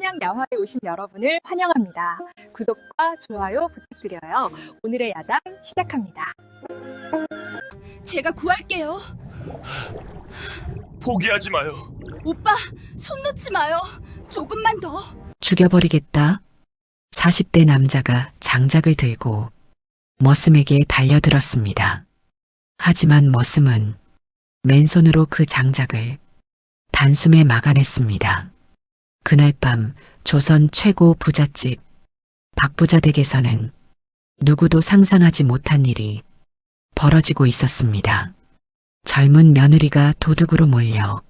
한양 야화에 오신 여러분을 환영합니다. 구독과 좋아요 부탁드려요. 오늘의 야당 시작합니다. 제가 구할게요. 포기하지 마요. 오빠, 손 놓지 마요. 조금만 더. 죽여버리겠다. 40대 남자가 장작을 들고 머슴에게 달려들었습니다. 하지만 머슴은 맨손으로 그 장작을 단숨에 막아냈습니다. 그날 밤 조선 최고 부잣집 박부자 댁에서는 누구도 상상하지 못한 일이 벌어지고 있었습니다. 젊은 며느리가 도둑으로 몰려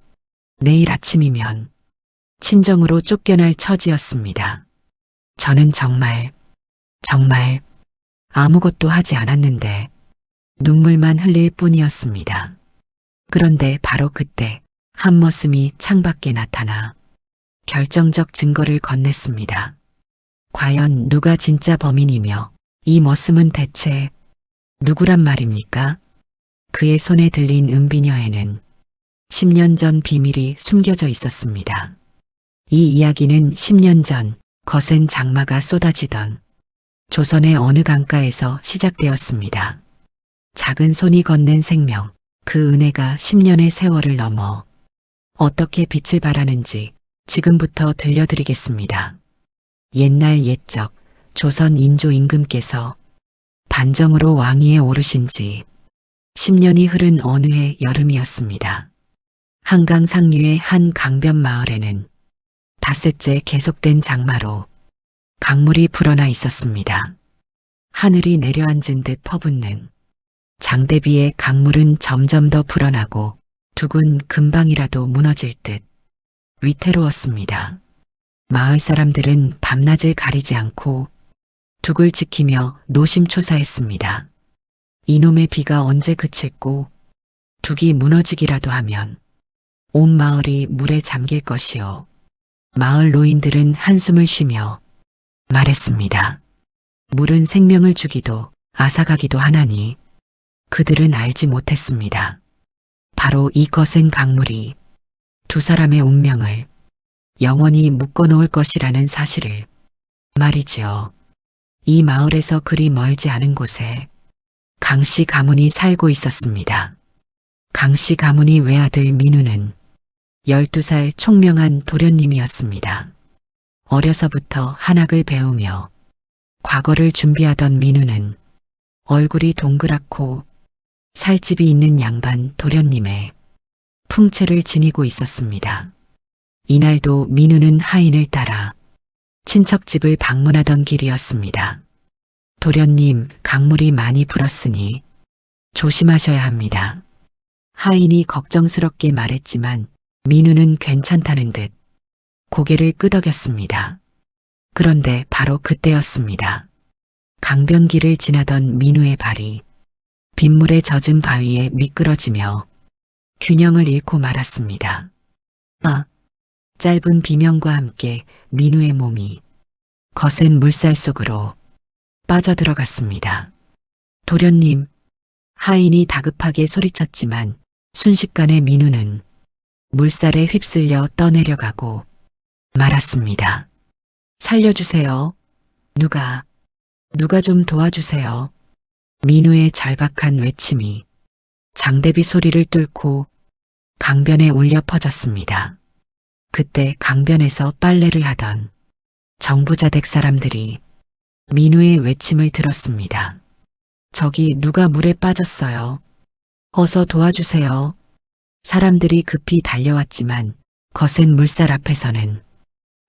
내일 아침이면 친정으로 쫓겨날 처지였습니다. 저는 정말 아무것도 하지 않았는데 눈물만 흘릴 뿐이었습니다. 그런데 바로 그때 한 머슴이 창밖에 나타나 결정적 증거를 건넸습니다. 과연 누가 진짜 범인이며 이 머슴은 대체 누구란 말입니까? 그의 손에 들린 은비녀에는 10년 전 비밀이 숨겨져 있었습니다. 이 이야기는 10년 전 거센 장마가 쏟아지던 조선의 어느 강가에서 시작되었습니다. 작은 손이 건넨 생명, 그 은혜가 10년의 세월을 넘어 어떻게 빛을 발하는지 지금부터 들려드리겠습니다. 옛날 옛적 조선 인조 임금께서 반정으로 왕위에 오르신 지 10년이 흐른 어느 해 여름이었습니다. 한강 상류의 한 강변 마을에는 닷새째 계속된 장마로 강물이 불어나 있었습니다. 하늘이 내려앉은 듯 퍼붓는 장대비에 강물은 점점 더 불어나고 둑은 금방이라도 무너질 듯 위태로웠습니다. 마을 사람들은 밤낮을 가리지 않고 둑을 지키며 노심초사했습니다. 이놈의 비가 언제 그칠고 둑이 무너지기라도 하면 온 마을이 물에 잠길 것이요. 마을 노인들은 한숨을 쉬며 말했습니다. 물은 생명을 주기도 앗아가기도 하나니 그들은 알지 못했습니다. 바로 이 거센 강물이 두 사람의 운명을 영원히 묶어놓을 것이라는 사실을 말이지요. 이 마을에서 그리 멀지 않은 곳에 강씨 가문이 살고 있었습니다. 강씨 가문의 외아들 민우는 12살 총명한 도련님이었습니다. 어려서부터 한학을 배우며 과거를 준비하던 민우는 얼굴이 동그랗고 살집이 있는 양반 도련님의 풍채를 지니고 있었습니다. 이날도 민우는 하인을 따라 친척집을 방문하던 길이었습니다. 도련님, 강물이 많이 불었으니 조심하셔야 합니다. 하인이 걱정스럽게 말했지만 민우는 괜찮다는 듯 고개를 끄덕였습니다. 그런데 바로 그때였습니다. 강변길을 지나던 민우의 발이 빗물에 젖은 바위에 미끄러지며 균형을 잃고 말았습니다. 짧은 비명과 함께 민우의 몸이 거센 물살 속으로 빠져들어갔습니다. 도련님, 하인이 다급하게 소리쳤지만 순식간에 민우는 물살에 휩쓸려 떠내려가고 말았습니다. 살려주세요. 누가 좀 도와주세요. 민우의 절박한 외침이 장대비 소리를 뚫고 강변에 울려 퍼졌습니다. 그때 강변에서 빨래를 하던 정부자댁 사람들이 민우의 외침을 들었습니다. 저기 누가 물에 빠졌어요. 어서 도와주세요. 사람들이 급히 달려왔지만 거센 물살 앞에서는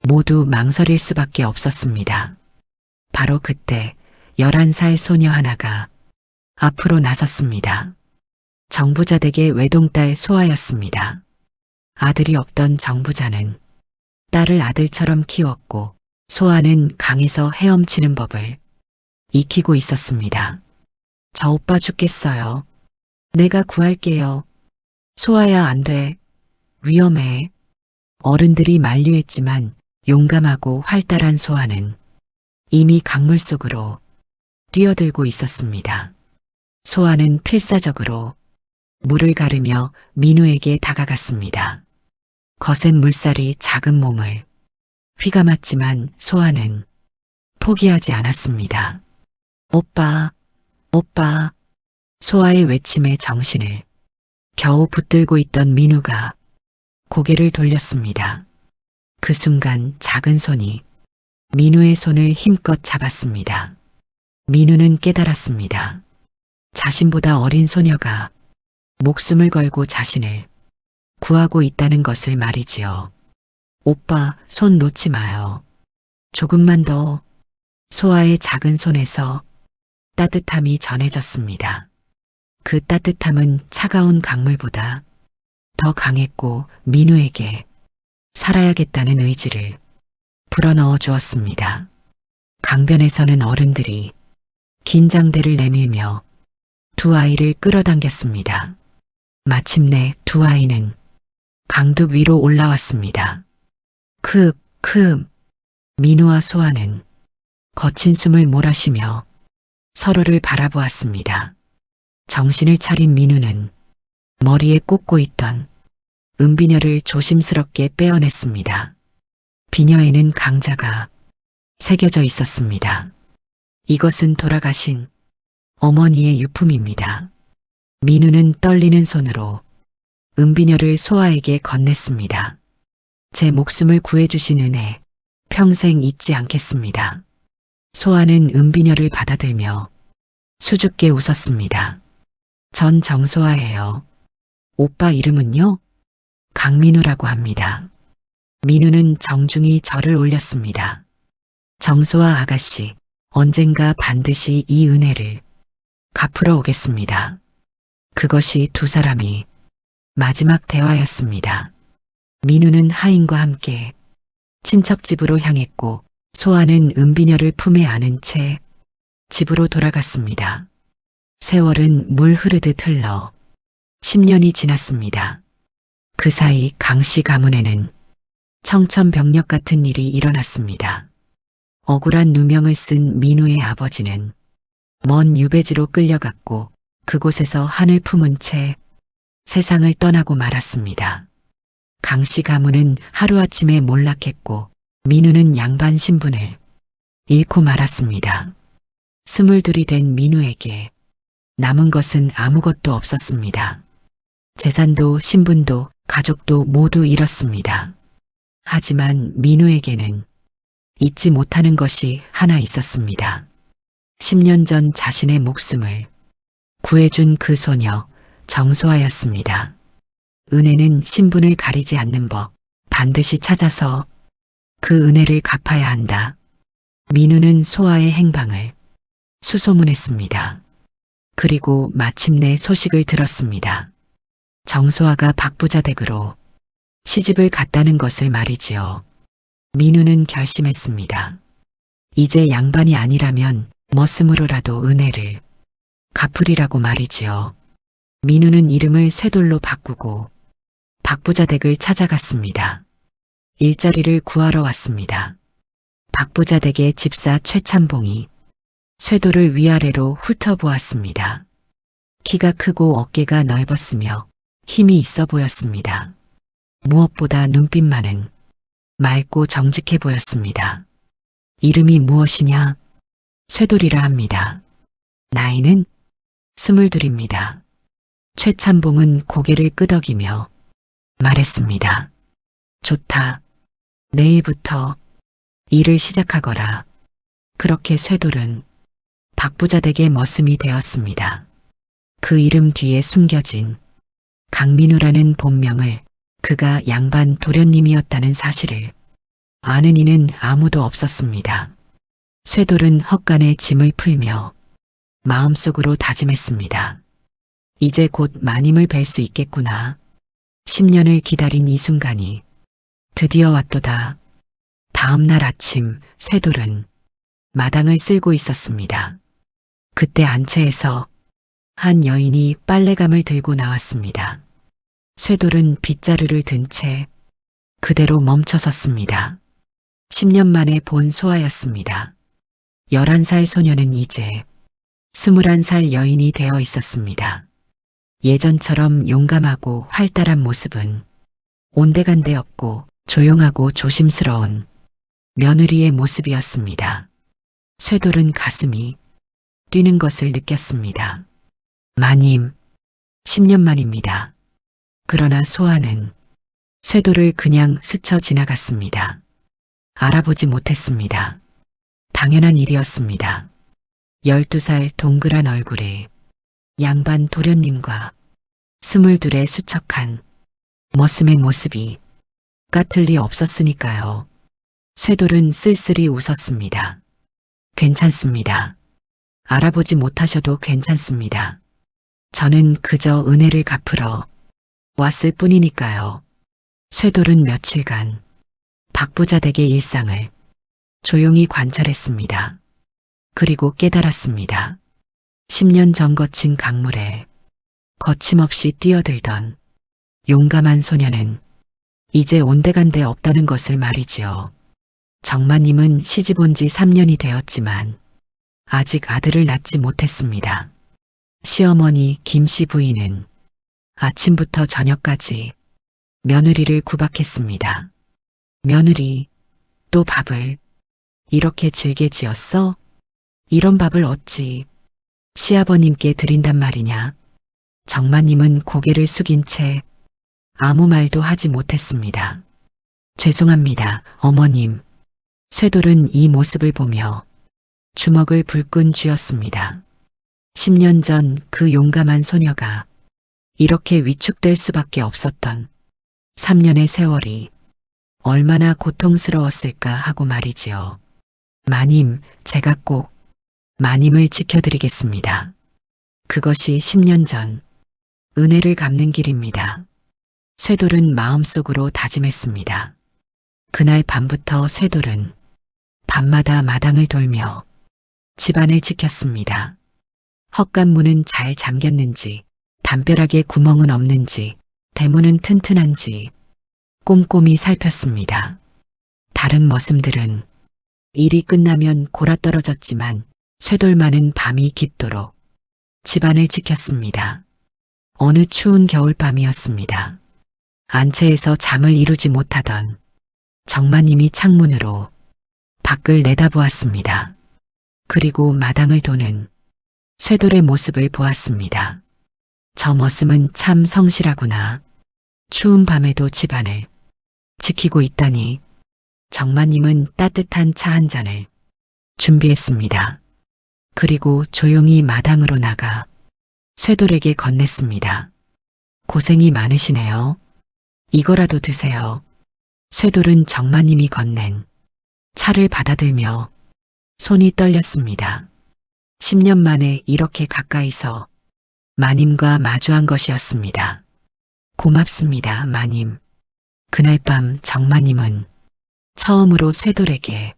모두 망설일 수밖에 없었습니다. 바로 그때 11살 소녀 하나가 앞으로 나섰습니다. 정부자댁의 외동딸 소아였습니다. 아들이 없던 정부자는 딸을 아들처럼 키웠고 소아는 강에서 헤엄치는 법을 익히고 있었습니다. 저 오빠 죽겠어요. 내가 구할게요. 소아야, 안 돼. 위험해. 어른들이 만류했지만 용감하고 활달한 소아는 이미 강물 속으로 뛰어들고 있었습니다. 소아는 필사적으로 물을 가르며 민우에게 다가갔습니다. 거센 물살이 작은 몸을 피가 맞지만 소아는 포기하지 않았습니다. 오빠, 오빠. 소아의 외침에 정신을 겨우 붙들고 있던 민우가 고개를 돌렸습니다. 그 순간 작은 손이 민우의 손을 힘껏 잡았습니다. 민우는 깨달았습니다. 자신보다 어린 소녀가 목숨을 걸고 자신을 구하고 있다는 것을 말이지요. 오빠, 손 놓지 마요. 조금만 더. 소아의 작은 손에서 따뜻함이 전해졌습니다. 그 따뜻함은 차가운 강물보다 더 강했고 민우에게 살아야겠다는 의지를 불어넣어 주었습니다. 강변에서는 어른들이 긴장대를 내밀며 두 아이를 끌어당겼습니다. 마침내 두 아이는 강둑 위로 올라왔습니다. 크. 민우와 소아는 거친 숨을 몰아쉬며 서로를 바라보았습니다. 정신을 차린 민우는 머리에 꽂고 있던 은비녀를 조심스럽게 빼어냈습니다. 비녀에는 강자가 새겨져 있었습니다. 이것은 돌아가신 어머니의 유품입니다. 민우는 떨리는 손으로 은비녀를 소아에게 건넸습니다. 제 목숨을 구해주신 은혜 평생 잊지 않겠습니다. 소아는 은비녀를 받아들며 수줍게 웃었습니다. 전 정소아예요. 오빠 이름은요? 강민우라고 합니다. 민우는 정중히 절을 올렸습니다. 정소아 아가씨, 언젠가 반드시 이 은혜를 갚으러 오겠습니다. 그것이 두 사람이 마지막 대화였습니다. 민우는 하인과 함께 친척집으로 향했고 소아는 은비녀를 품에 안은 채 집으로 돌아갔습니다. 세월은 물 흐르듯 흘러 10년이 지났습니다. 그 사이 강씨 가문에는 청천벽력 같은 일이 일어났습니다. 억울한 누명을 쓴 민우의 아버지는 먼 유배지로 끌려갔고 그곳에서 한을 품은 채 세상을 떠나고 말았습니다. 강씨 가문은 하루아침에 몰락했고 민우는 양반 신분을 잃고 말았습니다. 22이 된 민우에게 남은 것은 아무것도 없었습니다. 재산도 신분도 가족도 모두 잃었습니다. 하지만 민우에게는 잊지 못하는 것이 하나 있었습니다. 10년 전 자신의 목숨을 구해준 그 소녀 정소아였습니다. 은혜는 신분을 가리지 않는 법, 반드시 찾아서 그 은혜를 갚아야 한다. 민우는 소아의 행방을 수소문했습니다. 그리고 마침내 소식을 들었습니다. 정소아가 박부자 댁으로 시집을 갔다는 것을 말이지요. 민우는 결심했습니다. 이제 양반이 아니라면 머슴으로라도 은혜를 갚으리라고 말이지요. 민우는 이름을 쇠돌로 바꾸고 박부자 댁을 찾아갔습니다. 일자리를 구하러 왔습니다. 박부자 댁의 집사 최참봉이 쇠돌을 위아래로 훑어보았습니다. 키가 크고 어깨가 넓었으며 힘이 있어 보였습니다. 무엇보다 눈빛만은 맑고 정직해 보였습니다. 이름이 무엇이냐? 쇠돌이라 합니다. 나이는 22입니다. 최참봉은 고개를 끄덕이며 말했습니다. 좋다. 내일부터 일을 시작하거라. 그렇게 쇠돌은 박부자 댁의 머슴이 되었습니다. 그 이름 뒤에 숨겨진 강민우라는 본명을 그가 양반 도련님이었다는 사실을 아는 이는 아무도 없었습니다. 쇠돌은 헛간에 짐을 풀며 마음속으로 다짐했습니다. 이제 곧 마님을 뵐 수 있겠구나. 10년을 기다린 이 순간이 드디어 왔도다. 다음 날 아침 쇠돌은 마당을 쓸고 있었습니다. 그때 안채에서 한 여인이 빨래감을 들고 나왔습니다. 쇠돌은 빗자루를 든 채 그대로 멈춰섰습니다. 10년 만에 본 소아였습니다. 11살 소녀는 이제 21살 여인이 되어 있었습니다. 예전처럼 용감하고 활달한 모습은 온데간데 없고 조용하고 조심스러운 며느리의 모습이었습니다. 쇠돌은 가슴이 뛰는 것을 느꼈습니다. 마님, 10년 만입니다. 그러나 소아는 쇠돌을 그냥 스쳐 지나갔습니다. 알아보지 못했습니다. 당연한 일이었습니다. 12살 동그란 얼굴에 양반 도련님과 22의 수척한 머슴의 모습이 같을 리 없었으니까요. 쇠돌은 쓸쓸히 웃었습니다. 괜찮습니다. 알아보지 못하셔도 괜찮습니다. 저는 그저 은혜를 갚으러 왔을 뿐이니까요. 쇠돌은 며칠간 박부자 댁의 일상을 조용히 관찰했습니다. 그리고 깨달았습니다. 10년 전 거친 강물에 거침없이 뛰어들던 용감한 소녀는 이제 온데간데 없다는 것을 말이지요. 정마님은 시집 온 지 3년이 되었지만 아직 아들을 낳지 못했습니다. 시어머니 김씨 부인은 아침부터 저녁까지 며느리를 구박했습니다. 며느리, 또 밥을 이렇게 질게 지었어? 이런 밥을 어찌 시아버님께 드린단 말이냐? 정마님은 고개를 숙인 채 아무 말도 하지 못했습니다. 죄송합니다, 어머님. 쇠돌은 이 모습을 보며 주먹을 불끈 쥐었습니다. 10년 전 그 용감한 소녀가 이렇게 위축될 수밖에 없었던 3년의 세월이 얼마나 고통스러웠을까 하고 말이지요. 마님, 제가 꼭 마님을 지켜드리겠습니다. 그것이 10년 전 은혜를 갚는 길입니다. 쇠돌은 마음속으로 다짐했습니다. 그날 밤부터 쇠돌은 밤마다 마당을 돌며 집안을 지켰습니다. 헛간문은 잘 잠겼는지, 담벼락에 구멍은 없는지, 대문은 튼튼한지 꼼꼼히 살폈습니다. 다른 머슴들은 일이 끝나면 골아떨어졌지만 쇠돌만은 밤이 깊도록 집안을 지켰습니다. 어느 추운 겨울밤이었습니다. 안채에서 잠을 이루지 못하던 정마님이 창문으로 밖을 내다보았습니다. 그리고 마당을 도는 쇠돌의 모습을 보았습니다. 저 머슴은 참 성실하구나. 추운 밤에도 집안을 지키고 있다니. 정마님은 따뜻한 차 한 잔을 준비했습니다. 그리고 조용히 마당으로 나가 쇠돌에게 건넸습니다. 고생이 많으시네요. 이거라도 드세요. 쇠돌은 정마님이 건넨 차를 받아들며 손이 떨렸습니다. 10년 만에 이렇게 가까이서 마님과 마주한 것이었습니다. 고맙습니다, 마님. 그날 밤 정마님은 처음으로 쇠돌에게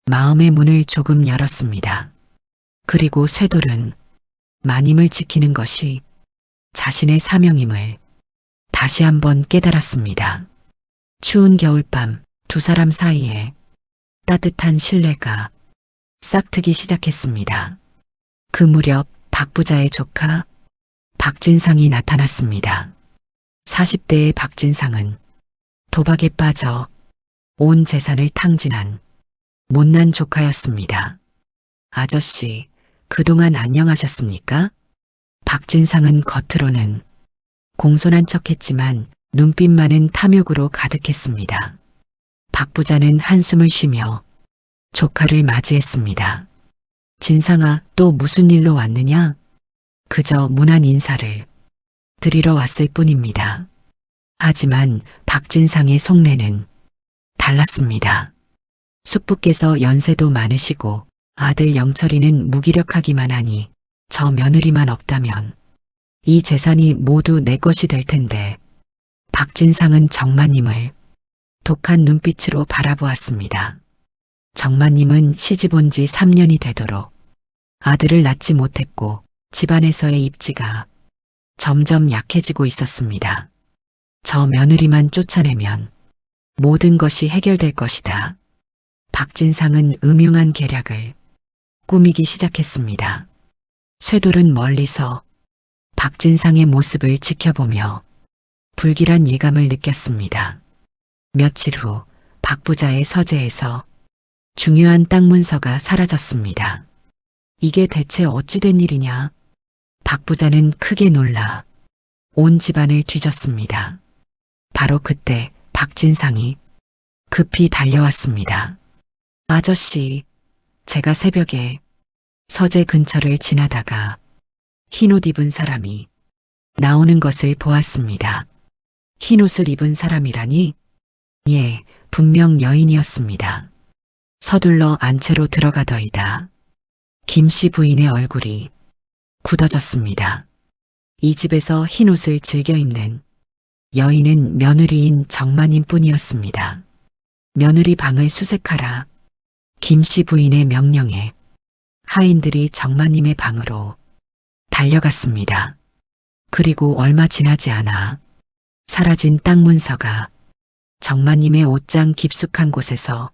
마음의 문을 조금 열었습니다. 그리고 쇠돌은 마님을 지키는 것이 자신의 사명임을 다시 한번 깨달았습니다. 추운 겨울밤 두 사람 사이에 따뜻한 신뢰가 싹트기 시작했습니다. 그 무렵 박부자의 조카 박진상이 나타났습니다. 40대의 박진상은 도박에 빠져 온 재산을 탕진한 못난 조카였습니다. 아저씨, 그동안 안녕하셨습니까? 박진상은 겉으로는 공손한 척했지만 눈빛만은 탐욕으로 가득했습니다. 박부자는 한숨을 쉬며 조카를 맞이했습니다. 진상아, 또 무슨 일로 왔느냐? 그저 무난 인사를 드리러 왔을 뿐입니다. 하지만 박진상의 속내는 달랐습니다. 숙부께서 연세도 많으시고 아들 영철이는 무기력하기만 하니 저 며느리만 없다면 이 재산이 모두 내 것이 될 텐데. 박진상은 정마님을 독한 눈빛으로 바라보았습니다. 정마님은 시집 온 지 3년이 되도록 아들을 낳지 못했고 집안에서의 입지가 점점 약해지고 있었습니다. 저 며느리만 쫓아내면 모든 것이 해결될 것이다. 박진상은 음흉한 계략을 꾸미기 시작했습니다. 쇠돌은 멀리서 박진상의 모습을 지켜보며 불길한 예감을 느꼈습니다. 며칠 후 박부자의 서재에서 중요한 땅 문서가 사라졌습니다. 이게 대체 어찌된 일이냐? 박 부자는 크게 놀라 온 집안을 뒤졌습니다. 바로 그때 박진상이 급히 달려왔습니다. 아저씨, 제가 새벽에 서재 근처를 지나다가 흰옷 입은 사람이 나오는 것을 보았습니다. 흰옷을 입은 사람이라니? 예, 분명 여인이었습니다. 서둘러 안채로 들어가더이다. 김씨 부인의 얼굴이 굳어졌습니다. 이 집에서 흰옷을 즐겨 입는 여인은 며느리인 정마님 뿐이었습니다. 며느리 방을 수색하라. 김씨 부인의 명령에 하인들이 정마님의 방으로 달려갔습니다. 그리고 얼마 지나지 않아 사라진 땅 문서가 정마님의 옷장 깊숙한 곳에서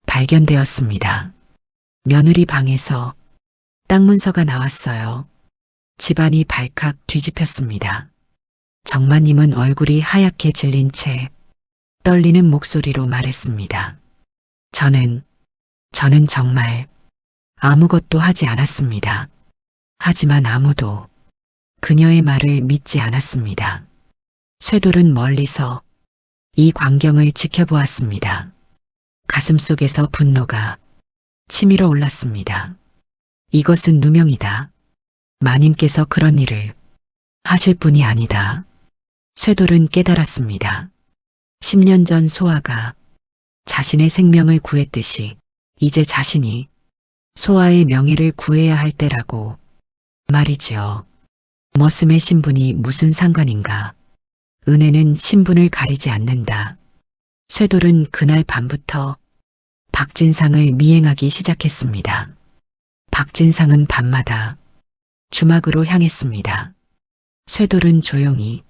발견되었습니다. 며느리 방에서 땅 문서가 나왔어요. 집안이 발칵 뒤집혔습니다. 정마님은 얼굴이 하얗게 질린 채 떨리는 목소리로 말했습니다. 저는 정말 아무것도 하지 않았습니다. 하지만 아무도 그녀의 말을 믿지 않았습니다. 쇠돌은 멀리서 이 광경을 지켜보았습니다. 가슴속에서 분노가 치밀어 올랐습니다. 이것은 누명이다. 마님께서 그런 일을 하실 분이 아니다. 쇠돌은 깨달았습니다. 10년 전 소아가 자신의 생명을 구했듯이 이제 자신이 소아의 명예를 구해야 할 때라고 말이지요. 머슴의 신분이 무슨 상관인가. 은혜는 신분을 가리지 않는다. 쇠돌은 그날 밤부터 박진상을 미행하기 시작했습니다. 박진상은 밤마다 주막으로 향했습니다. 쇠돌은 조용히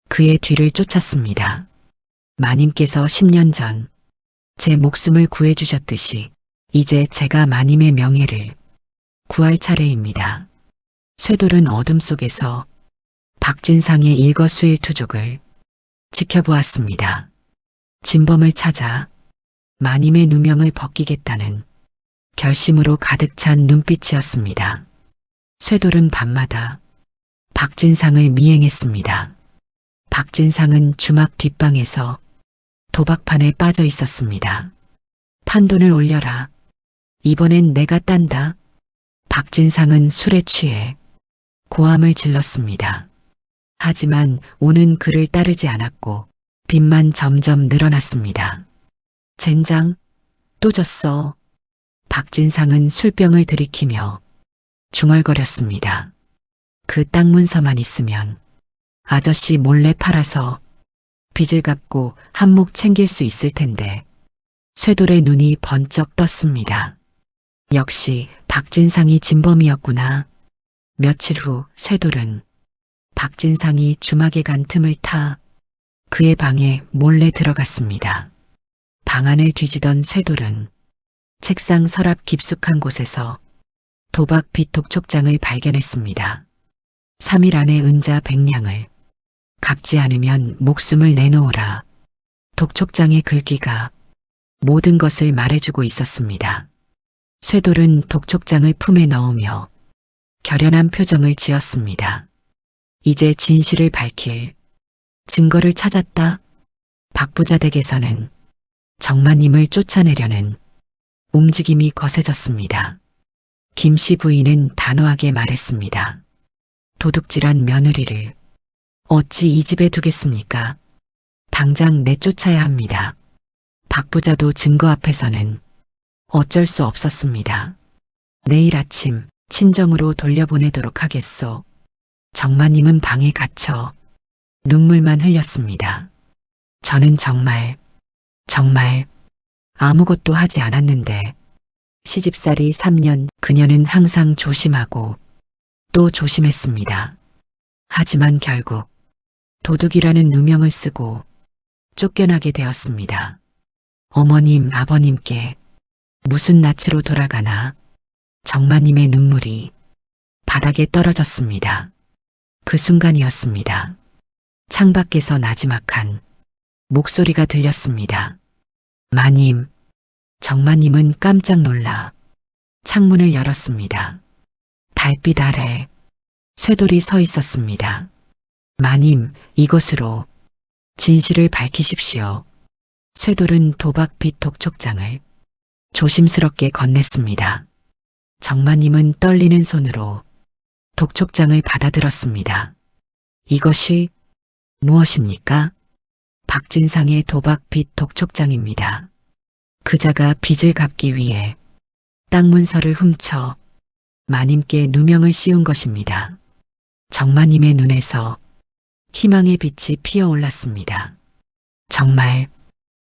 그의 뒤를 쫓았습니다. 마님께서 10년 전 제 목숨을 구해주셨듯이 이제 제가 마님의 명예를 구할 차례입니다. 쇠돌은 어둠 속에서 박진상의 일거수일투족을 지켜보았습니다. 진범을 찾아 마님의 누명을 벗기겠다는 결심으로 가득 찬 눈빛이었습니다. 쇠돌은 밤마다 박진상을 미행했습니다. 박진상은 주막 뒷방에서 도박판에 빠져 있었습니다. 판돈을 올려라. 이번엔 내가 딴다. 박진상은 술에 취해 고함을 질렀습니다. 하지만 우는 그를 따르지 않았고 빚만 점점 늘어났습니다. 젠장, 또 졌어. 박진상은 술병을 들이키며 중얼거렸습니다. 그 땅 문서만 있으면 아저씨 몰래 팔아서 빚을 갚고 한몫 챙길 수 있을 텐데. 쇠돌의 눈이 번쩍 떴습니다. 역시 박진상이 진범이었구나. 며칠 후 쇠돌은 박진상이 주막에 간 틈을 타 그의 방에 몰래 들어갔습니다. 방 안을 뒤지던 쇠돌은 책상 서랍 깊숙한 곳에서 도박 빚 독촉장을 발견했습니다. 3일 안에 은자 100냥을 갚지 않으면 목숨을 내놓으라. 독촉장의 글귀가 모든 것을 말해주고 있었습니다. 쇠돌은 독촉장을 품에 넣으며 결연한 표정을 지었습니다. 이제 진실을 밝힐 증거를 찾았다. 박부자 댁에서는 정마님을 쫓아내려는 움직임이 거세졌습니다. 김씨 부인은 단호하게 말했습니다. 도둑질한 며느리를 어찌 이 집에 두겠습니까? 당장 내쫓아야 합니다. 박부자도 증거 앞에서는 어쩔 수 없었습니다. 내일 아침 친정으로 돌려보내도록 하겠소. 정마님은 방에 갇혀 눈물만 흘렸습니다. 저는 정말 아무것도 하지 않았는데. 시집살이 3년 그녀는 항상 조심하고 또 조심했습니다. 하지만 결국 도둑이라는 누명을 쓰고 쫓겨나게 되었습니다. 어머님, 아버님께 무슨 낯으로 돌아가나. 정마님의 눈물이 바닥에 떨어졌습니다. 그 순간이었습니다. 창밖에서 나지막한 목소리가 들렸습니다. 마님, 정마님은 깜짝 놀라 창문을 열었습니다. 달빛 아래 쇠돌이 서 있었습니다. 마님, 이것으로 진실을 밝히십시오. 쇠돌은 도박빚 독촉장을 조심스럽게 건넸습니다. 정마님은 떨리는 손으로 독촉장을 받아들었습니다. 이것이 무엇입니까? 박진상의 도박빚 독촉장입니다. 그자가 빚을 갚기 위해 땅 문서를 훔쳐 마님께 누명을 씌운 것입니다. 정마님의 눈에서 희망의 빛이 피어올랐습니다.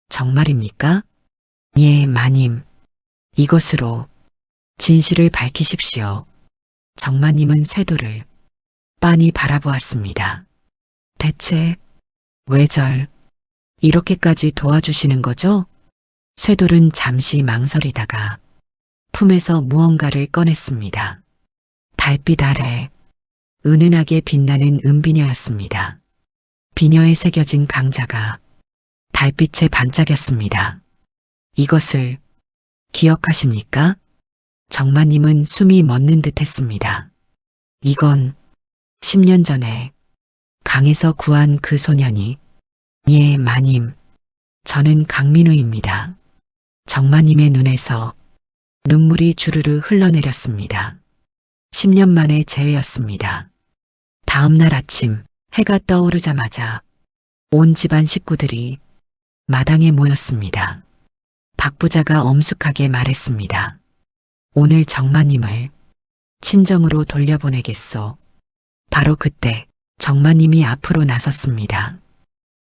정말입니까? 예, 마님. 이것으로 진실을 밝히십시오. 정마님은 쇠돌을 빤히 바라보았습니다. 대체 왜 절 이렇게까지 도와주시는 거죠? 쇠돌은 잠시 망설이다가 품에서 무언가를 꺼냈습니다. 달빛 아래 은은하게 빛나는 은비녀였습니다. 비녀에 새겨진 강자가 달빛에 반짝였습니다. 이것을 기억하십니까? 정마님은 숨이 멎는 듯 했습니다. 이건 10년 전에 강에서 구한 그 소년이, 예, 마님. 저는 강민우입니다. 정마님의 눈에서 눈물이 주르르 흘러내렸습니다. 10년 만의 재회였습니다. 다음 날 아침 해가 떠오르자마자 온 집안 식구들이 마당에 모였습니다. 박 부자가 엄숙하게 말했습니다. 오늘 정마님을 친정으로 돌려보내겠소. 바로 그때 정마님이 앞으로 나섰습니다.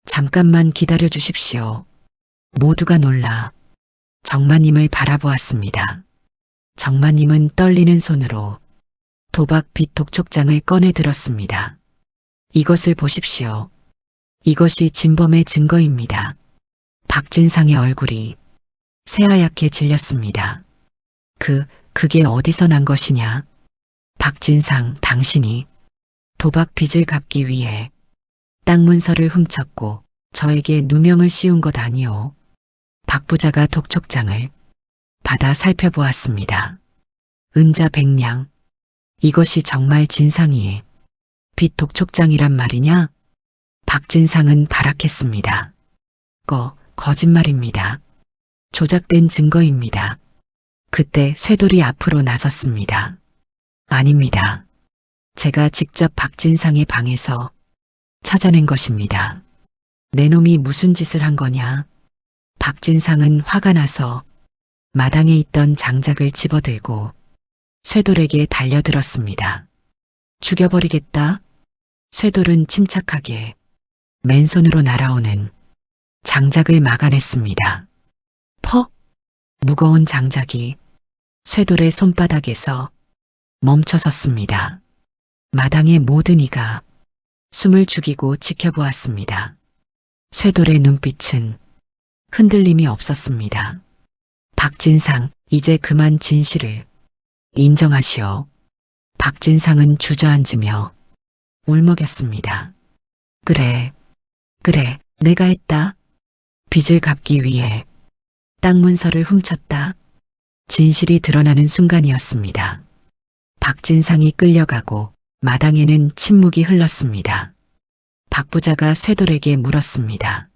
잠깐만 기다려 주십시오. 모두가 놀라 정마님을 바라보았습니다. 정마님은 떨리는 손으로 도박빚 독촉장을 꺼내 들었습니다. 이것을 보십시오. 이것이 진범의 증거입니다. 박진상의 얼굴이 새하얗게 질렸습니다. 그게 어디서 난 것이냐? 박진상, 당신이 도박빚을 갚기 위해 땅 문서를 훔쳤고 저에게 누명을 씌운 것 아니오. 박 부자가 독촉장을 받아 살펴보았습니다. 은자 100냥. 이것이 정말 진상이의 빚 독촉장이란 말이냐? 박진상은 발악했습니다. 거짓말입니다. 조작된 증거입니다. 그때 쇠돌이 앞으로 나섰습니다. 아닙니다. 제가 직접 박진상의 방에서 찾아낸 것입니다. 내 놈이 무슨 짓을 한 거냐? 박진상은 화가 나서 마당에 있던 장작을 집어들고 쇠돌에게 달려들었습니다. 죽여버리겠다. 쇠돌은 침착하게 맨손으로 날아오는 장작을 막아냈습니다. 무거운 장작이 쇠돌의 손바닥에서 멈춰섰습니다. 마당의 모든 이가 숨을 죽이고 지켜보았습니다. 쇠돌의 눈빛은 흔들림이 없었습니다. 박진상, 이제 그만 진실을 인정하시오. 박진상은 주저앉으며 울먹였습니다. 그래, 내가 했다. 빚을 갚기 위해 땅 문서를 훔쳤다. 진실이 드러나는 순간이었습니다. 박진상이 끌려가고 마당에는 침묵이 흘렀습니다. 박 부자가 쇠돌에게 물었습니다.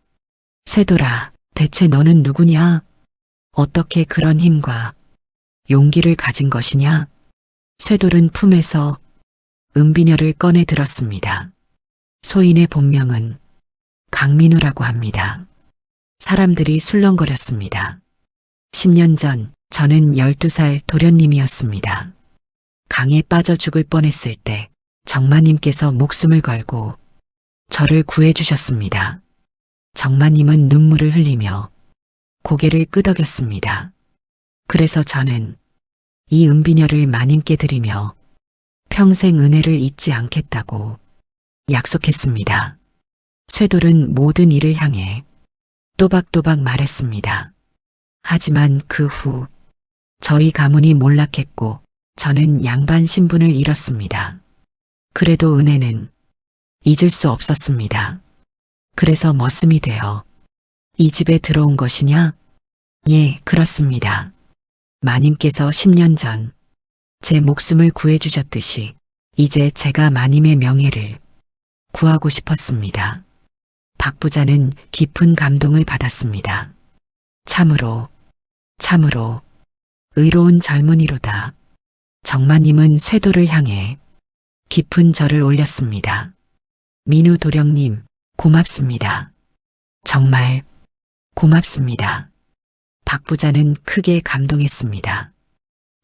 쇠돌아, 대체 너는 누구냐? 어떻게 그런 힘과 용기를 가진 것이냐? 쇠돌은 품에서 은비녀를 꺼내 들었습니다. 소인의 본명은 강민우라고 합니다. 사람들이 술렁거렸습니다. 10년 전 저는 12살 도련님이었습니다. 강에 빠져 죽을 뻔했을 때 정마님께서 목숨을 걸고 저를 구해주셨습니다. 정마님은 눈물을 흘리며 고개를 끄덕였습니다. 그래서 저는 이 은비녀를 마님께 드리며 평생 은혜를 잊지 않겠다고 약속했습니다. 쇠돌은 모든 일을 향해 또박또박 말했습니다. 하지만 그 후 저희 가문이 몰락했고 저는 양반 신분을 잃었습니다. 그래도 은혜는 잊을 수 없었습니다. 그래서 머슴이 되어 이 집에 들어온 것이냐? 예, 그렇습니다. 마님께서 10년 전 제 목숨을 구해주셨듯이 이제 제가 마님의 명예를 구하고 싶었습니다. 박 부자는 깊은 감동을 받았습니다. 참으로 의로운 젊은이로다. 정마님은 쇄도를 향해 깊은 절을 올렸습니다. 민우 도령님, 고맙습니다. 정말 고맙습니다. 박 부자는 크게 감동했습니다.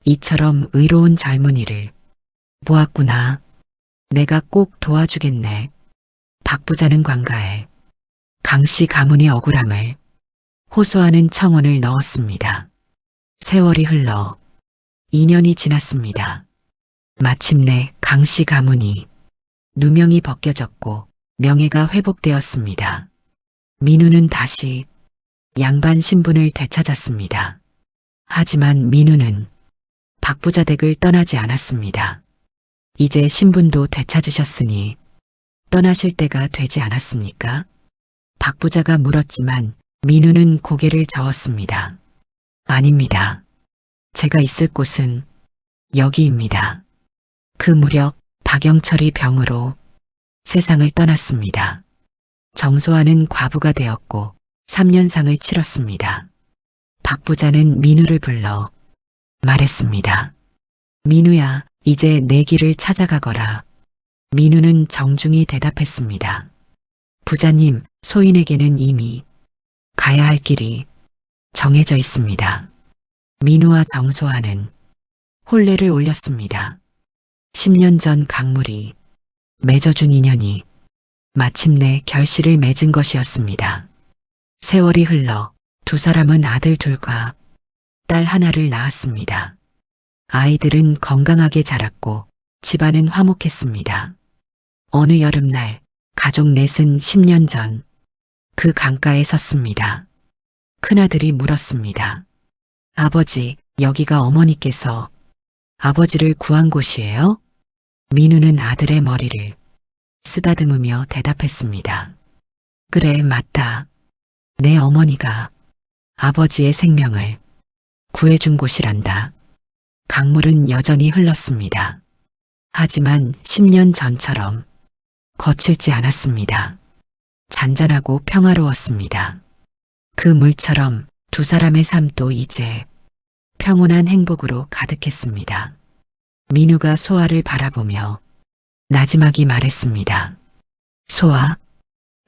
이처럼 의로운 젊은이를 보았구나. 내가 꼭 도와주겠네. 박 부자는 관가에 강씨 가문의 억울함을 호소하는 청원을 넣었습니다. 세월이 흘러 2년이 지났습니다. 마침내 강씨 가문이 누명이 벗겨졌고 명예가 회복되었습니다. 민우는 다시 양반 신분을 되찾았습니다. 하지만 민우는 박부자 댁을 떠나지 않았습니다. 이제 신분도 되찾으셨으니 떠나실 때가 되지 않았습니까? 박부자가 물었지만 민우는 고개를 저었습니다. 아닙니다. 제가 있을 곳은 여기입니다. 그 무렵 박영철이 병으로 세상을 떠났습니다. 정소아는 과부가 되었고 3년상을 치렀습니다. 박부자는 민우를 불러 말했습니다. 민우야, 이제 내 길을 찾아가거라. 민우는 정중히 대답했습니다. 부자님, 소인에게는 이미 가야 할 길이 정해져 있습니다. 민우와 정소아는 혼례를 올렸습니다. 10년 전 강물이 맺어준 인연이 마침내 결실을 맺은 것이었습니다. 세월이 흘러 두 사람은 아들 둘과 딸 하나를 낳았습니다. 아이들은 건강하게 자랐고 집안은 화목했습니다. 어느 여름날 가족 넷은 10년 전 그 강가에 섰습니다. 큰아들이 물었습니다. 아버지, 여기가 어머니께서 아버지를 구한 곳이에요? 민우는 아들의 머리를 쓰다듬으며 대답했습니다. 그래, 맞다. 내 어머니가 아버지의 생명을 구해준 곳이란다. 강물은 여전히 흘렀습니다. 하지만 10년 전처럼 거칠지 않았습니다. 잔잔하고 평화로웠습니다. 그 물처럼 두 사람의 삶도 이제 평온한 행복으로 가득했습니다. 민우가 소아를 바라보며 나지막이 말했습니다. 소아,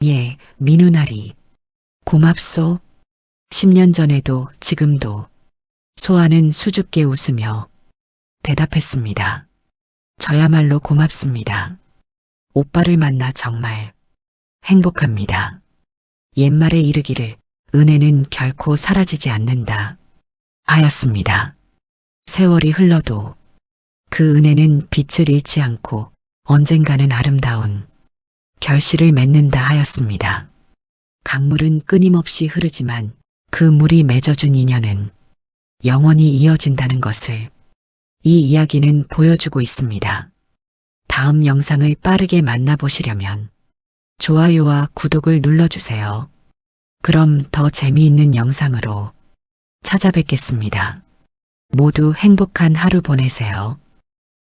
예, 민우나리, 고맙소. 10년 전에도 지금도 소아는 수줍게 웃으며 대답했습니다. 저야말로 고맙습니다. 오빠를 만나 정말 행복합니다. 옛말에 이르기를 은혜는 결코 사라지지 않는다 하였습니다. 세월이 흘러도 그 은혜는 빛을 잃지 않고 언젠가는 아름다운 결실을 맺는다 하였습니다. 강물은 끊임없이 흐르지만 그 물이 맺어준 인연은 영원히 이어진다는 것을 이 이야기는 보여주고 있습니다. 다음 영상을 빠르게 만나보시려면 좋아요와 구독을 눌러주세요. 그럼 더 재미있는 영상으로 찾아뵙겠습니다. 모두 행복한 하루 보내세요.